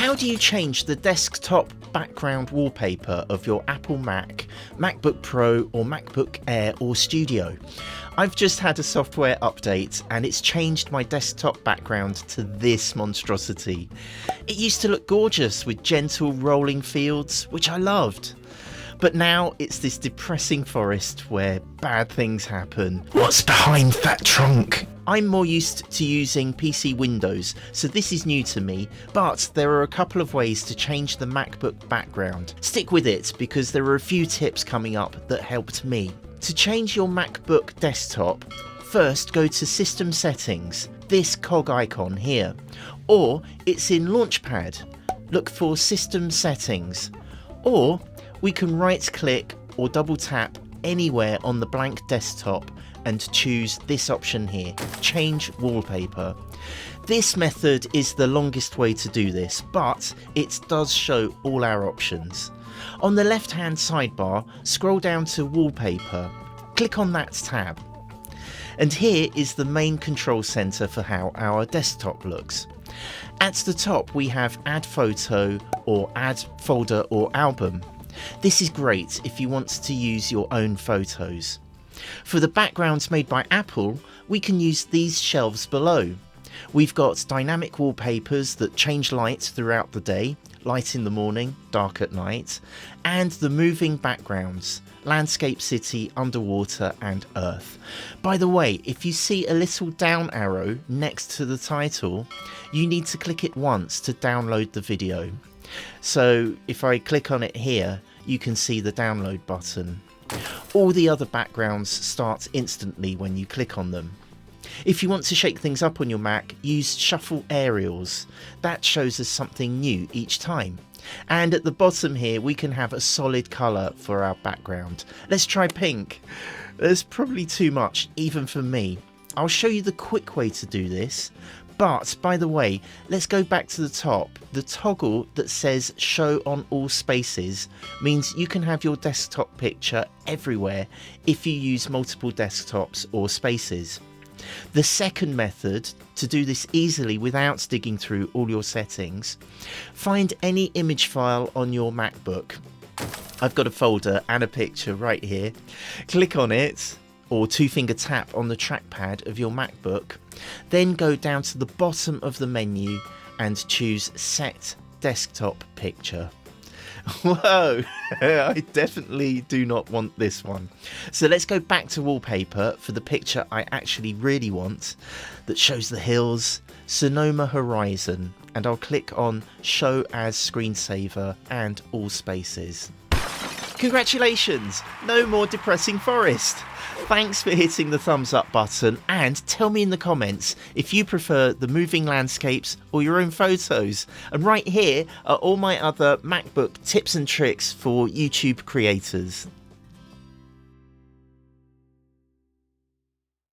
How do you change the desktop background wallpaper of your Apple Mac, MacBook Pro or MacBook Air or Studio? I've just had a software update and it's changed my desktop background to this monstrosity. It used to look gorgeous with gentle rolling fields, which I loved. But now it's this depressing forest where bad things happen. What's behind that trunk? I'm more used to using PC Windows, so this is new to me, but there are a couple of ways to change the MacBook background. Stick with it because there are a few tips coming up that helped me. To change your MacBook desktop, first go to System Settings, this cog icon here, or it's in Launchpad. Look for System Settings, or we can right click or double tap anywhere on the blank desktop and choose this option here, Change Wallpaper. This method is the longest way to do this, but it does show all our options. On the left hand sidebar, scroll down to Wallpaper, click on that tab. And here is the main control center for how our desktop looks. At the top we have Add Photo or Add Folder or Album. This is great if you want to use your own photos. For the backgrounds made by Apple, we can use these shelves below. We've got dynamic wallpapers that change light throughout the day, light in the morning, dark at night, and the moving backgrounds, landscape, city, underwater and earth. By the way, if you see a little down arrow next to the title, you need to click it once to download the video. So if I click on it here, you can see the download button. All the other backgrounds start instantly when you click on them. If you want to shake things up on your Mac, use Shuffle Aerials. That shows us something new each time. And at the bottom here, we can have a solid colour for our background. Let's try pink. There's probably too much, even for me. I'll show you the quick way to do this. But, by the way, let's go back to the top. The toggle that says Show on All Spaces means you can have your desktop picture everywhere if you use multiple desktops or spaces. The second method, to do this easily without digging through all your settings, find any image file on your MacBook. I've got a folder and a picture right here. Click on it, or two-finger tap on the trackpad of your MacBook, then go down to the bottom of the menu and choose Set Desktop Picture. Whoa, I definitely do not want this one. So let's go back to Wallpaper for the picture I actually really want, that shows the hills, Sonoma Horizon, and I'll click on Show as Screensaver and All Spaces. Congratulations, no more depressing forest. Thanks for hitting the thumbs up button, and tell me in the comments if you prefer the moving landscapes or your own photos. And right here are all my other MacBook tips and tricks for YouTube creators.